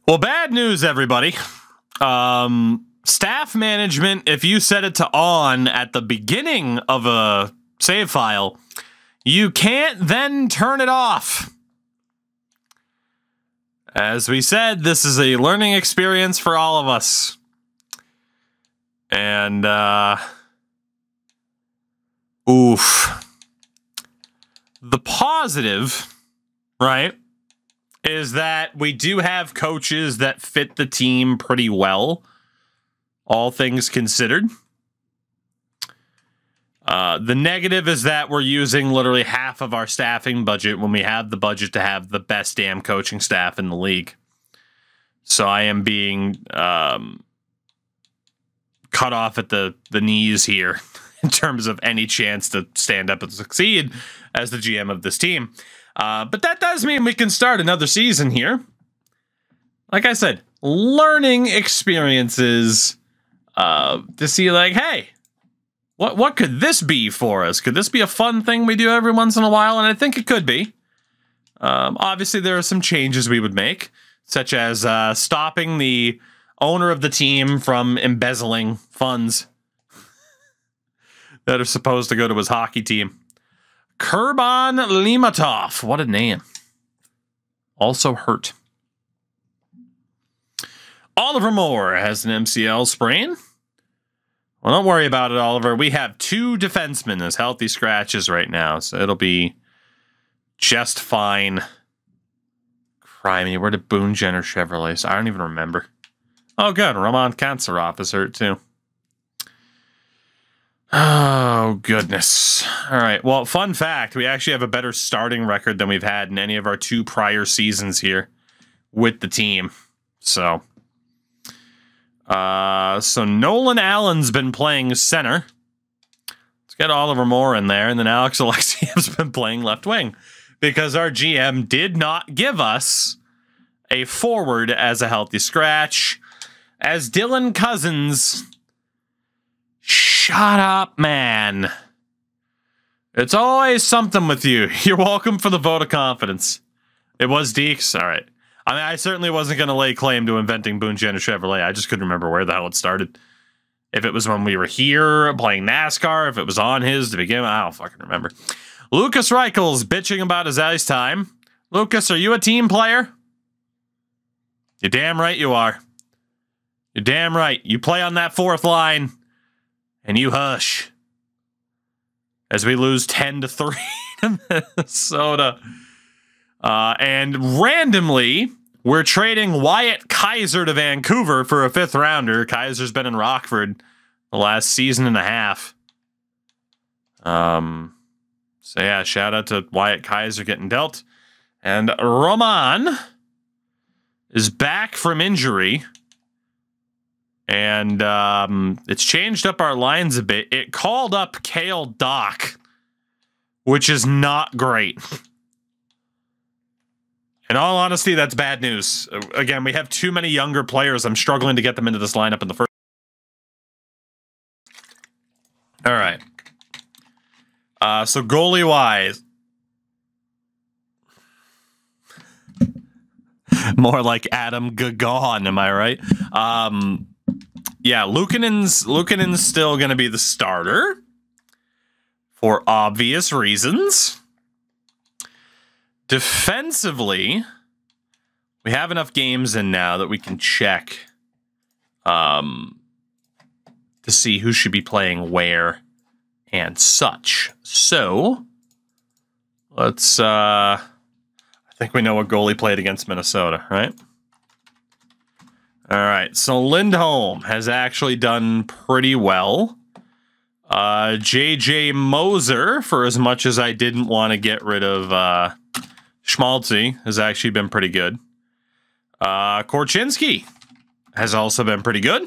Well, bad news, everybody. Staff management, if you set it to on at the beginning of a save file, you can't then turn it off. As we said, this is a learning experience for all of us. And, oof. The positive, right, is that we do have coaches that fit the team pretty well, all things considered. The negative is that we're using literally half of our staffing budget when we have the budget to have the best damn coaching staff in the league. So I am being cut off at the knees here in terms of any chance to stand up and succeed as the GM of this team. But that does mean we can start another season here. Like I said, learning experiences to see like, hey, what could this be for us? Could this be a fun thing we do every once in a while? And I think it could be. Obviously, there are some changes we would make, such as stopping the owner of the team from embezzling funds that are supposed to go to his hockey team. Kurban Limatov. What a name. Also hurt. Oliver Moore has an MCL sprain. Well, don't worry about it, Oliver. We have 2 defensemen as healthy scratches right now, so it'll be just fine. Crimey, where did Boone Jenner Chevrolet? I don't even remember. Oh, good. Roman Kantsarov is hurt, too. Oh, goodness. All right. Well, fun fact, we actually have a better starting record than we've had in any of our 2 prior seasons here with the team. So Nolan Allen's been playing center. Let's get Oliver Moore in there, and then Alex Alexiev's been playing left wing because our GM did not give us a forward as a healthy scratch. As Dylan Cousins... Shut up, man. It's always something with you. You're welcome for the vote of confidence. It was Deeks? All right. I mean, I certainly wasn't going to lay claim to inventing Boone Jenner Chevrolet. I just couldn't remember where the hell it started. If it was when we were here playing NASCAR, if it was on his to begin with, I don't fucking remember. Lucas Reichel's bitching about his ice time. Lucas, are you a team player? You're damn right you are. You're damn right. You play on that 4th line. And you hush as we lose 10-3 to Minnesota. And randomly, we're trading Wyatt Kaiser to Vancouver for a 5th rounder. Kaiser's been in Rockford the last season and a half. So yeah, shout out to Wyatt Kaiser getting dealt. And Roman is back from injury. And it's changed up our lines a bit. It called up Cale Dock, which is not great. In all honesty, that's bad news. Again, we have too many younger players. I'm struggling to get them into this lineup in the first. All right. So goalie-wise. More like Adam Gagon, am I right? Yeah, Luukkonen's still going to be the starter for obvious reasons. Defensively, we have enough games in now that we can check to see who should be playing where and such. So, let's... I think we know what goalie played against Minnesota, right? All right, so Lindholm has actually done pretty well. JJ Moser, for as much as I didn't want to get rid of Schmaltzy, has actually been pretty good. Korchinski has also been pretty good.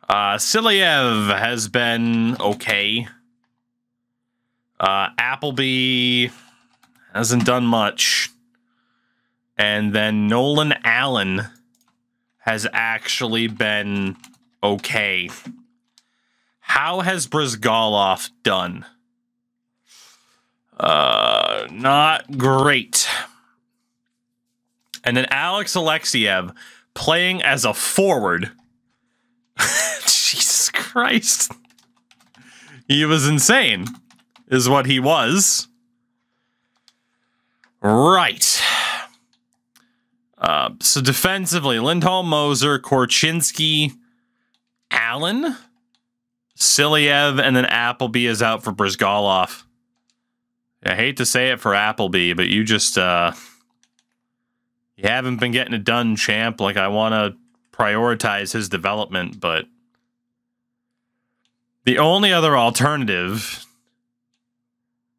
Silyev has been okay. Appleby hasn't done much. And then Nolan Allen has actually been okay. How has Brizgalov done? Not great. And then Alex Alexiev playing as a forward. Jesus Christ. He was insane, is what he was. Right. So defensively, Lindholm, Moser, Korchinski, Allen, Silyev, and then Appleby is out for Brizgalov. I hate to say it for Appleby, but you just, you haven't been getting it done, champ. Like, I want to prioritize his development, but the only other alternative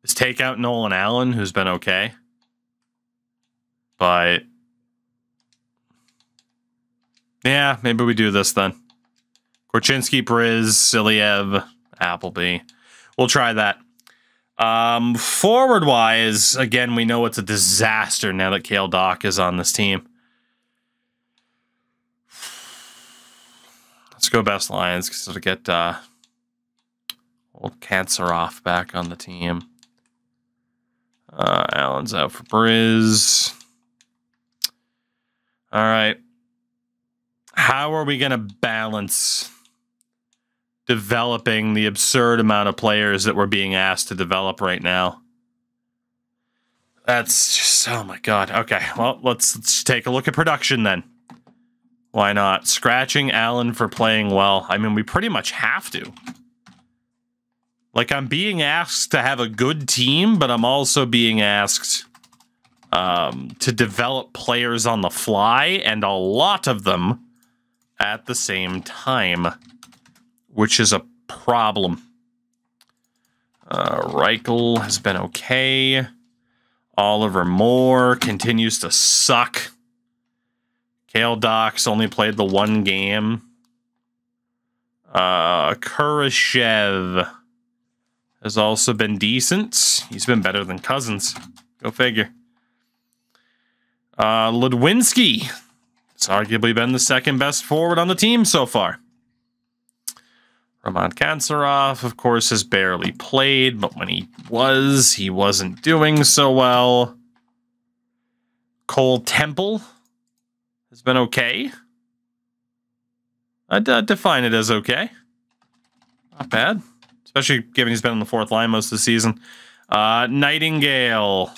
is take out Nolan Allen, who's been okay. But yeah, maybe we do this then. Korchinski, Briz, Silyev, Appleby. We'll try that. Forward-wise, again, we know it's a disaster now that Kale Doc is on this team. Let's go best Lions because it'll get old Kansaroff back on the team. Allen's out for Briz. All right. How are we going to balance developing the absurd amount of players that we're being asked to develop right now? That's just, oh my God. Okay, well, let's take a look at production then. Why not? Scratching Allen for playing well. I mean, we pretty much have to. Like, I'm being asked to have a good team, but I'm also being asked to develop players on the fly, and a lot of them at the same time, which is a problem. Reichel has been okay. Oliver Moore continues to suck. Kale Doc's only played the one game. Kurashev has also been decent. He's been better than Cousins. Go figure. Ludwinski has arguably been the second best forward on the team so far. Roman Kansaroff, of course, has barely played, but when he wasn't doing so well. Cole Temple has been okay. I'd define it as okay. Not bad. Especially given he's been on the fourth line most of the season. Nightingale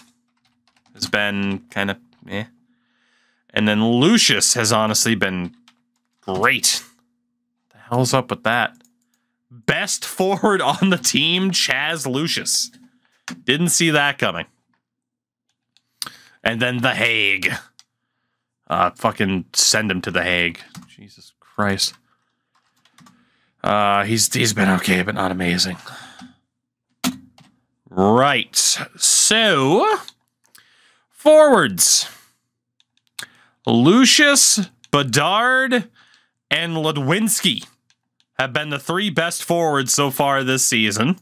has been kind of eh. And then Lucius has honestly been great. What the hell's up with that? Best forward on the team, Chaz Lucius. Didn't see that coming. And then The Hague. Fucking send him to The Hague. Jesus Christ. He's been okay, but not amazing. Right. So, forwards. Lucius, Bedard, and Ludwinski have been the three best forwards so far this season.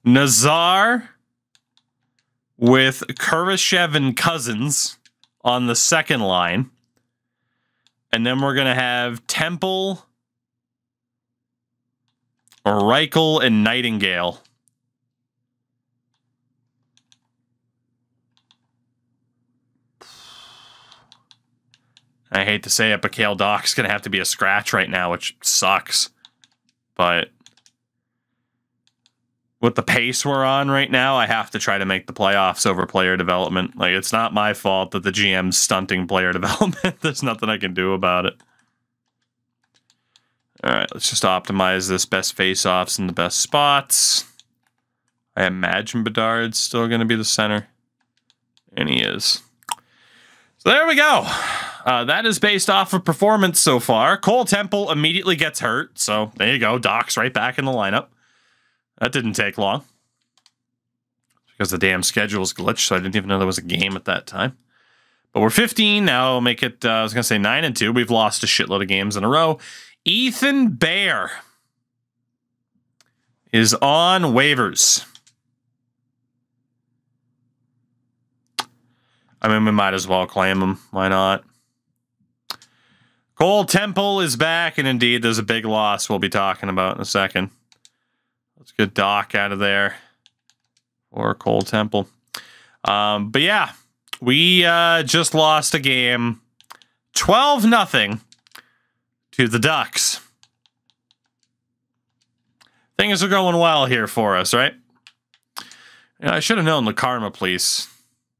Nazar with Kurashev and Cousins on the second line. And then we're going to have Temple, Reichel, and Nightingale. I hate to say it, but Kale Doc's going to have to be a scratch right now, which sucks. But with the pace we're on right now, I have to try to make the playoffs over player development. Like, it's not my fault that the GM's stunting player development. There's nothing I can do about it. All right, let's just optimize this. Best face-offs in the best spots. I imagine Bedard's still going to be the center. And he is. So there we go. That is based off of performance so far. Cole Temple immediately gets hurt. So there you go. Doc's right back in the lineup. That didn't take long. Because the damn schedule's glitched, so I didn't even know there was a game at that time. But we're 15 now. Make it, I was going to say 9-2. We've lost a shitload of games in a row. Ethan Bear is on waivers. I mean, we might as well claim him. Why not? Cole Temple is back, and indeed, there's a big loss we'll be talking about in a second. Let's get Doc out of there for Cole Temple. But yeah, We just lost a game 12-0 to the Ducks. Things are going well here for us, right? Yeah, I should have known the Karma Police.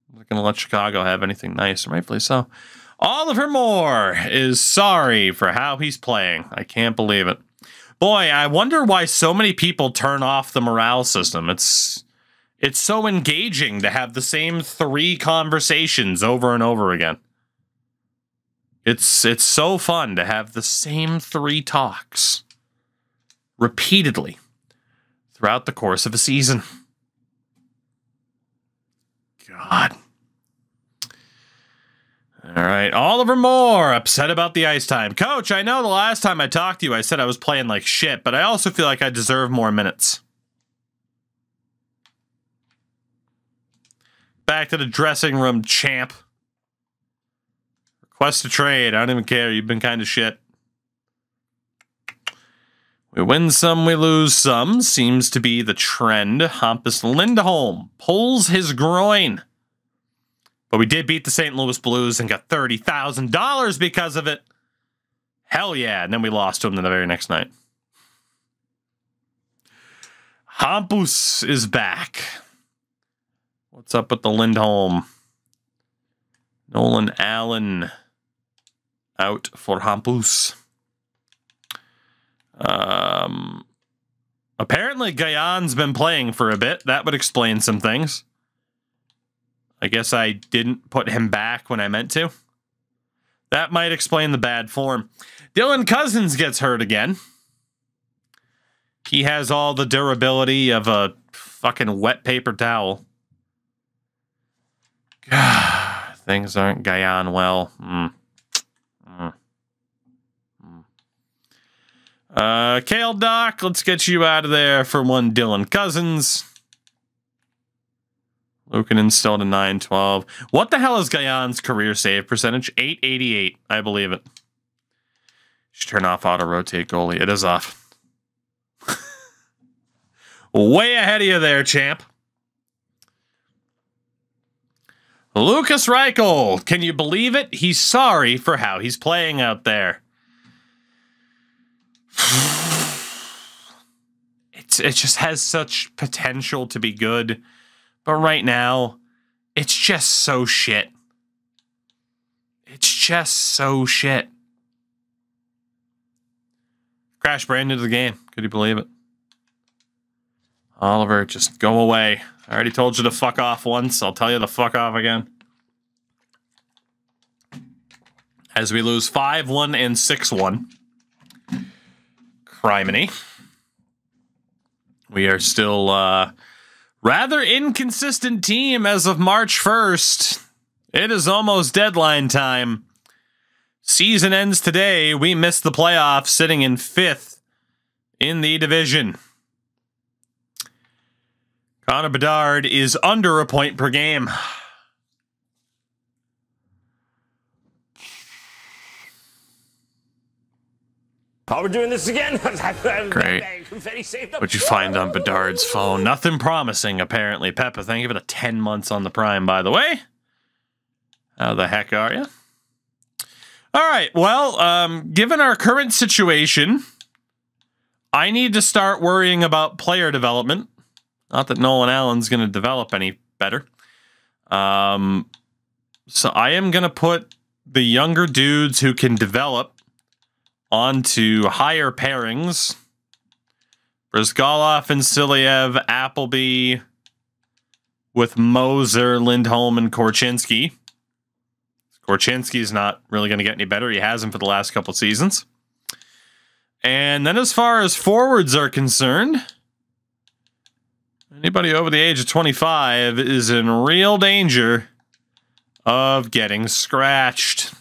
I'm not going to let Chicago have anything nice, rightfully so. Oliver Moore is sorry for how he's playing. I can't believe it. Boy, I wonder why so many people turn off the morale system. It's so engaging to have the same 3 conversations over and over again. It's so fun to have the same 3 talks repeatedly throughout the course of a season. God. All right, Oliver Moore, upset about the ice time. Coach, I know the last time I talked to you, I said I was playing like shit, but I also feel like I deserve more minutes. Back to the dressing room, champ. Request a trade. I don't even care. You've been kind of shit. We win some, we lose some. Seems to be the trend. Hampus Lindholm pulls his groin. But we did beat the St. Louis Blues and got $30,000 because of it. Hell yeah. And then we lost to them the very next night. Hampus is back. What's up with the Lindholm? Nolan Allen out for Hampus. Apparently Gaillan's been playing for a bit. That would explain some things. I guess I didn't put him back when I meant to. That might explain the bad form. Dylan Cousins gets hurt again. He has all the durability of a fucking wet paper towel. Things aren't Gaillan well. Kale Doc, let's get you out of there for one Dylan Cousins. Lukanen still to 912. What the hell is Gaillan's career save percentage? 888. I believe it. Should turn off auto rotate goalie. It is off. Way ahead of you there, champ. Lucas Reichel. Can you believe it? He's sorry for how he's playing out there. It just has such potential to be good. But right now, it's just so shit. It's just so shit. Crash brand into the game. Could you believe it? Oliver, just go away. I already told you to fuck off once. I'll tell you to fuck off again. As we lose 5-1 and 6-1. Criminy. We are still rather inconsistent team as of March 1st. It is almost deadline time. Season ends today. We missed the playoffs, sitting in 5th in the division. Connor Bedard is under a point per game. Oh, we're doing this again? Great. What'd you find on Bedard's phone? Nothing promising, apparently. Peppa, thank you for the 10 months on the Prime, by the way. How the heck are you? All right, well, given our current situation, I need to start worrying about player development. Not that Nolan Allen's going to develop any better. So I am going to put the younger dudes who can develop onto higher pairings. Brizgalov and Silyev, Appleby with Moser, Lindholm, and Korchinski. Korchinski's not really going to get any better. He hasn't for the last couple seasons. And then as far as forwards are concerned, anybody over the age of 25 is in real danger of getting scratched.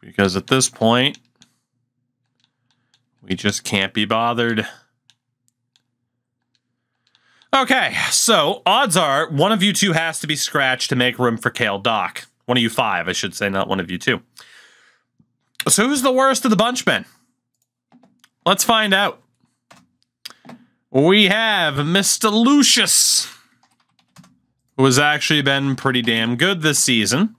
Because at this point, we just can't be bothered. Okay, so odds are one of you two has to be scratched to make room for Kale Doc. One of you 5, I should say, not one of you 2. So who's the worst of the bunch, Ben? Let's find out. We have Mr. Lucius, who has actually been pretty damn good this season.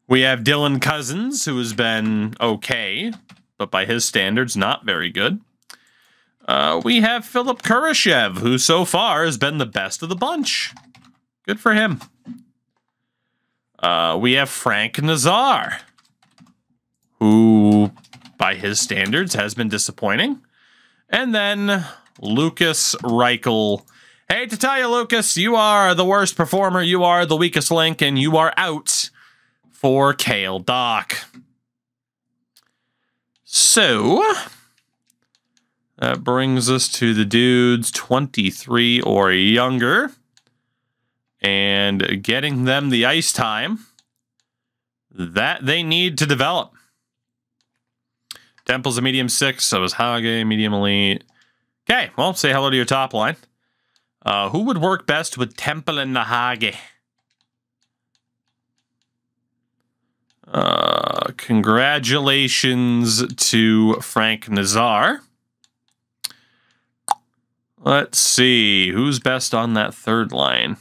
We have Dylan Cousins, who has been okay, but by his standards, not very good. We have Philip Kurashev, who so far has been the best of the bunch. Good for him. We have Frank Nazar, who, by his standards, has been disappointing. And then Lucas Reichel. Hate to tell you, Lucas, you are the worst performer, you are the weakest link, and you are out for Kale Doc. So, that brings us to the dudes 23 or younger. And getting them the ice time that they need to develop. Temple's a medium 6, so is Hage, medium elite. Okay, well, say hello to your top line. Who would work best with Temple and the Hage? Congratulations to Frank Nazar. Let's see, who's best on that third line?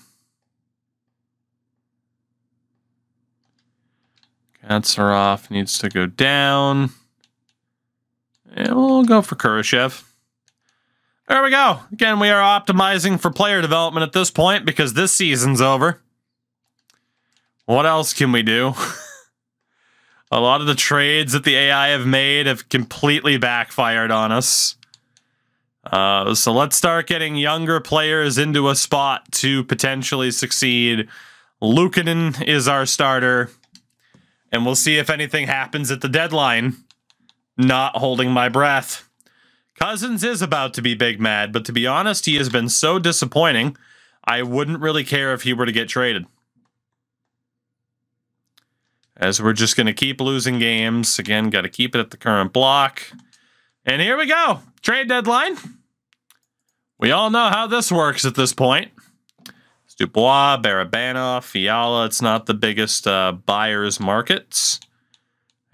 Katsaroff needs to go down. And we'll go for Kurashev. There we go. Again, we are optimizing for player development at this point because this season's over. What else can we do? A lot of the trades that the AI have made have completely backfired on us. So let's start getting younger players into a spot to potentially succeed. Luukkonen is our starter. And we'll see if anything happens at the deadline. Not holding my breath. Cousins is about to be big mad, but to be honest, he has been so disappointing, I wouldn't really care if he were to get traded. As we're just going to keep losing games. Again, got to keep it at the current block. And here we go. Trade deadline. We all know how this works at this point. Dubois, Barabanov, Fiala. It's not the biggest buyer's markets.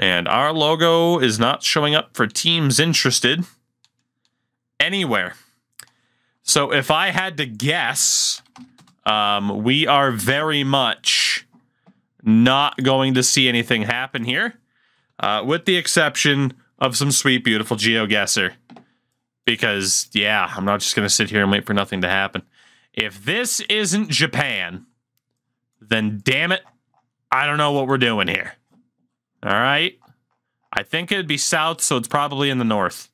And our logo is not showing up for teams interested anywhere. So if I had to guess, we are very much not going to see anything happen here. With the exception of some sweet, beautiful GeoGuessr. Because, yeah, I'm not just going to sit here and wait for nothing to happen. If this isn't Japan, then damn it, I don't know what we're doing here. All right? I think it'd be south, so it's probably in the north.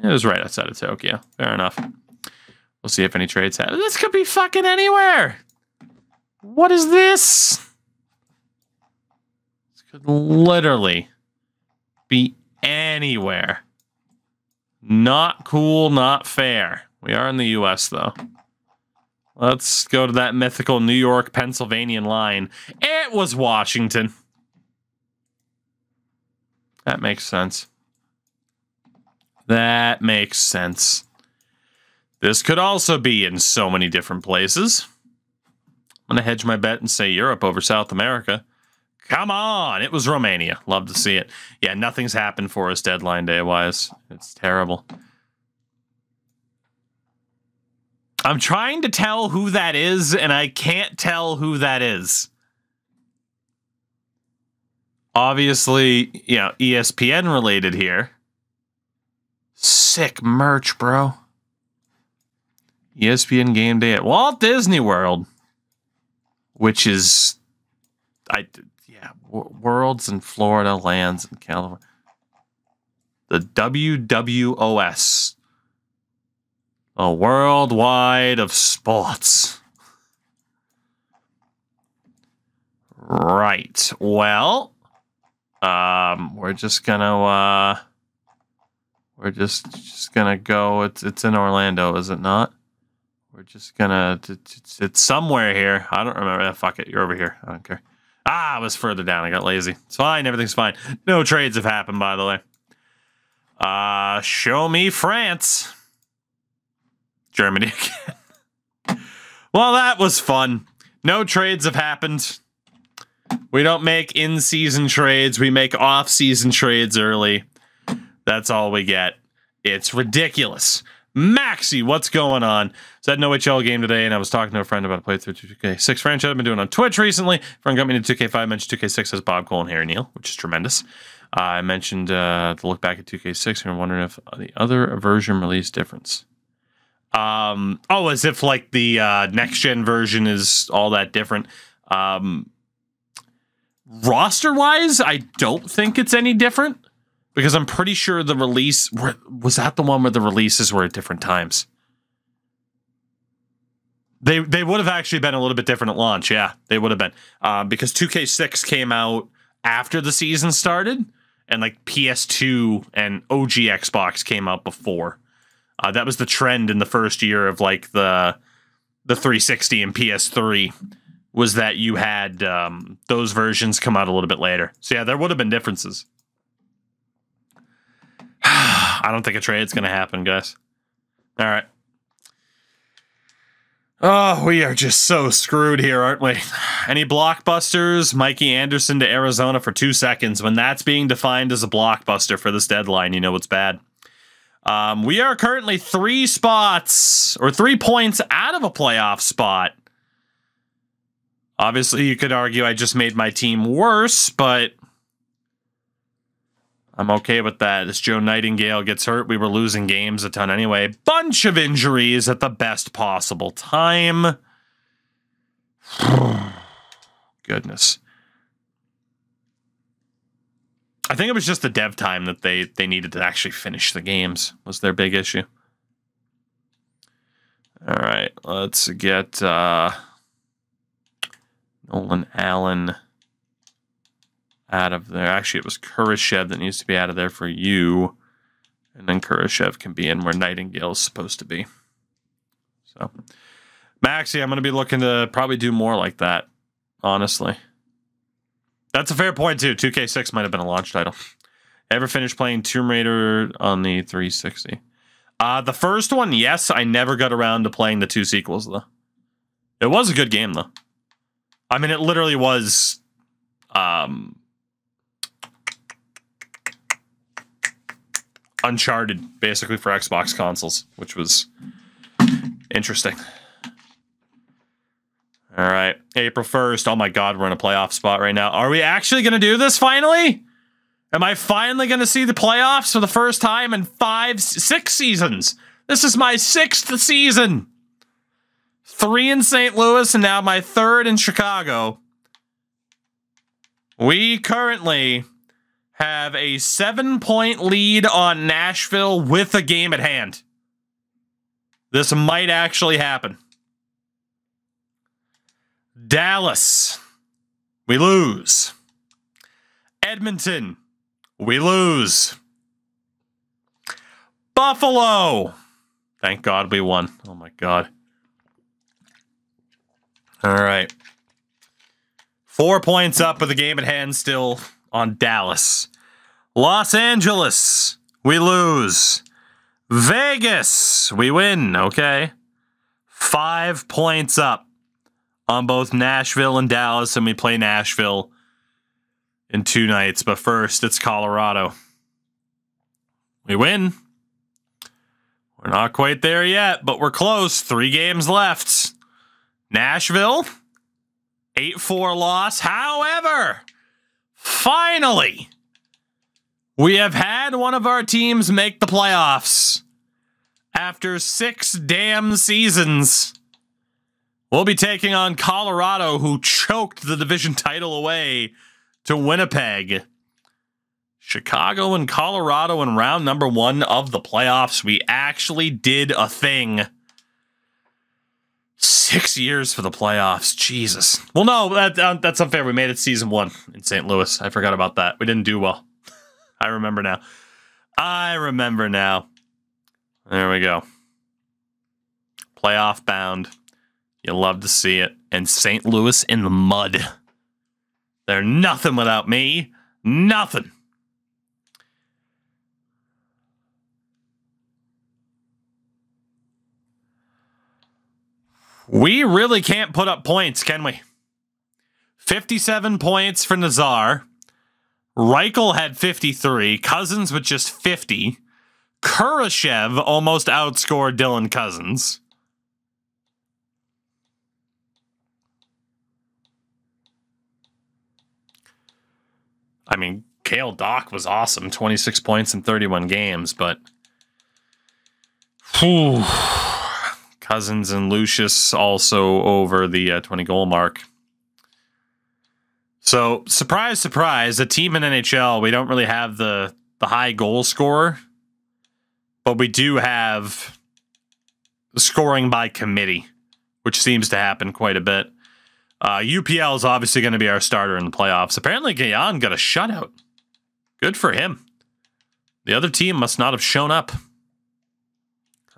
It was right outside of Tokyo. Fair enough. We'll see if any trades happen. This could be fucking anywhere. What is this? This could literally be anywhere. Not cool, not fair. We are in the U.S., though. Let's go to that mythical New York, Pennsylvania line. It was Washington. That makes sense. That makes sense. This could also be in so many different places. I'm going to hedge my bet and say Europe over South America. Come on! It was Romania. Love to see it. Yeah, nothing's happened for us deadline day-wise. It's terrible. I'm trying to tell who that is, and I can't tell who that is. Obviously, you know, ESPN related here. Sick merch, bro. ESPN game day at Walt Disney World. Which is... Worlds in Florida, lands in California. The WWOS. A worldwide of sports. Right. Well, we're just gonna we're just gonna go. It's in Orlando, is it not? We're just gonna it's somewhere here. I don't remember. Fuck it. You're over here. I don't care. Ah, I was further down. I got lazy. It's fine. Everything's fine. No trades have happened, by the way. Show me France. Germany again. Well, that was fun. No trades have happened. We don't make in-season trades. We make off-season trades early. That's all we get. It's ridiculous. Maxie, what's going on? So I had an OHL game today, and I was talking to a friend about a playthrough 2K6 franchise I've been doing on Twitch recently. Friend got me to 2K5, mentioned 2K6 has Bob Cole and Harry Neal, which is tremendous. I mentioned to look back at 2K6 and I'm wondering if the other version released difference. As if like the next-gen version is all that different. Roster-wise, I don't think it's any different. Because I'm pretty sure the release... Was that the one where the releases were at different times? They would have actually been a little bit different at launch. Yeah, they would have been. Because 2K6 came out after the season started. And like PS2 and OG Xbox came out before. That was the trend in the first year of like the 360 and PS3. Was that you had those versions come out a little bit later. So yeah, there would have been differences. I don't think a trade's going to happen, guys. All right. Oh, we are just so screwed here, aren't we? Any blockbusters? Mikey Anderson to Arizona for 2 seconds. When that's being defined as a blockbuster for this deadline, you know it's bad. We are currently 3 spots, or 3 points out of a playoff spot. Obviously, you could argue I just made my team worse, but... I'm okay with that. As Joe Nightingale gets hurt, we were losing games a ton anyway. Bunch of injuries at the best possible time. Goodness. I think it was just the dev time that they needed to actually finish the games was their big issue. All right, let's get Nolan Allen out of there. Actually, it was Kurashev that needs to be out of there for you. And then Kurashev can be in where Nightingale's supposed to be. So, Maxie, I'm going to be looking to probably do more like that, honestly. That's a fair point, too. 2K6 might have been a launch title. Ever finished playing Tomb Raider on the 360? The first one, yes. I never got around to playing the 2 sequels, though. It was a good game, though. I mean, it literally was... Uncharted, basically, for Xbox consoles, which was interesting. All right, April 1st. Oh my God, we're in a playoff spot right now. Are we actually going to do this finally? Am I finally going to see the playoffs for the first time in 6 seasons? This is my 6th season. 3 in St. Louis and now my 3rd in Chicago. We currently... have a 7-point lead on Nashville with a game at hand. This might actually happen. Dallas, we lose. Edmonton, we lose. Buffalo, thank God we won. Oh my God. All right. 4 points up with a game at hand still on Dallas. Los Angeles, we lose. Vegas, we win, okay. 5 points up on both Nashville and Dallas, and we play Nashville in 2 nights. But first, it's Colorado. We win. We're not quite there yet, but we're close. 3 games left. Nashville, 8-4 loss. However, finally, we have had one of our teams make the playoffs. After 6 damn seasons, we'll be taking on Colorado, who choked the division title away to Winnipeg. Chicago and Colorado in round number 1 of the playoffs. We actually did a thing. 6 years for the playoffs. Jesus. Well, no, that's unfair. We made it season 1 in St. Louis. I forgot about that. We didn't do well. I remember now. I remember now. There we go. Playoff bound. You love to see it. And St. Louis in the mud. They're nothing without me. Nothing. We really can't put up points, can we? 57 points for Nazar. Reichel had 53. Cousins with just 50. Kurashev almost outscored Dylan Cousins. I mean, Cale Dock was awesome. 26 points in 31 games, but... Whew, Cousins and Lucius also over the 20-goal mark. So, surprise, surprise, a team in NHL, we don't really have the high goal scorer, but we do have scoring by committee, which seems to happen quite a bit. UPL is obviously going to be our starter in the playoffs. Apparently, Gayan got a shutout. Good for him. The other team must not have shown up.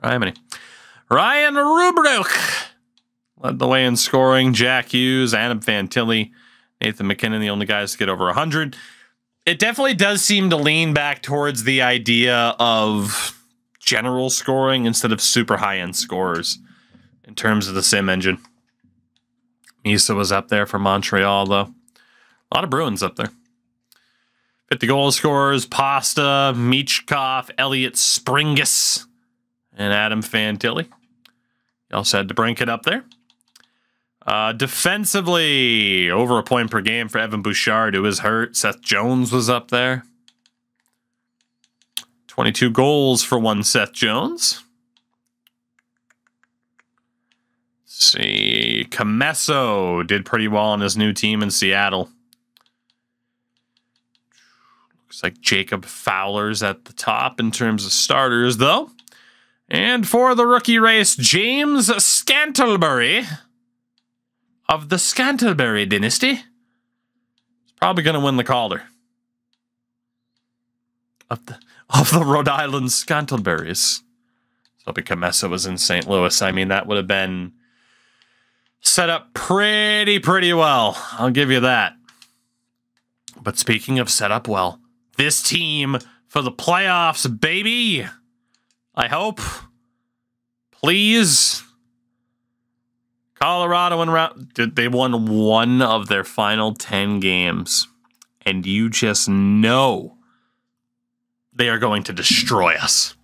Criminy. Ryan Rubruk led the way in scoring. Jack Hughes, Adam Fantilli, Nathan McKinnon, the only guys to get over 100. It definitely does seem to lean back towards the idea of general scoring instead of super high-end scorers in terms of the sim engine. Misa was up there for Montreal, though. A lot of Bruins up there. 50 goal scorers, Pasta, Michkov, Elliot Springus, and Adam Fantilli. You also had to brink it up there. Defensively, over a point per game for Evan Bouchard, who is hurt. Seth Jones was up there. 22 goals for one Seth Jones. Let's see. Camesso did pretty well on his new team in Seattle. Looks like Jacob Fowler's at the top in terms of starters, though. And for the rookie race, James Scantlebury of the Scantlebury dynasty is probably going to win the Calder. Of the Rhode Island Scantleberries. So Camesso was in St. Louis. I mean, that would have been set up pretty well. I'll give you that. But speaking of set up well, this team for the playoffs, baby. I hope. Please. Colorado they won one of their final 10 games. And you just know they are going to destroy us.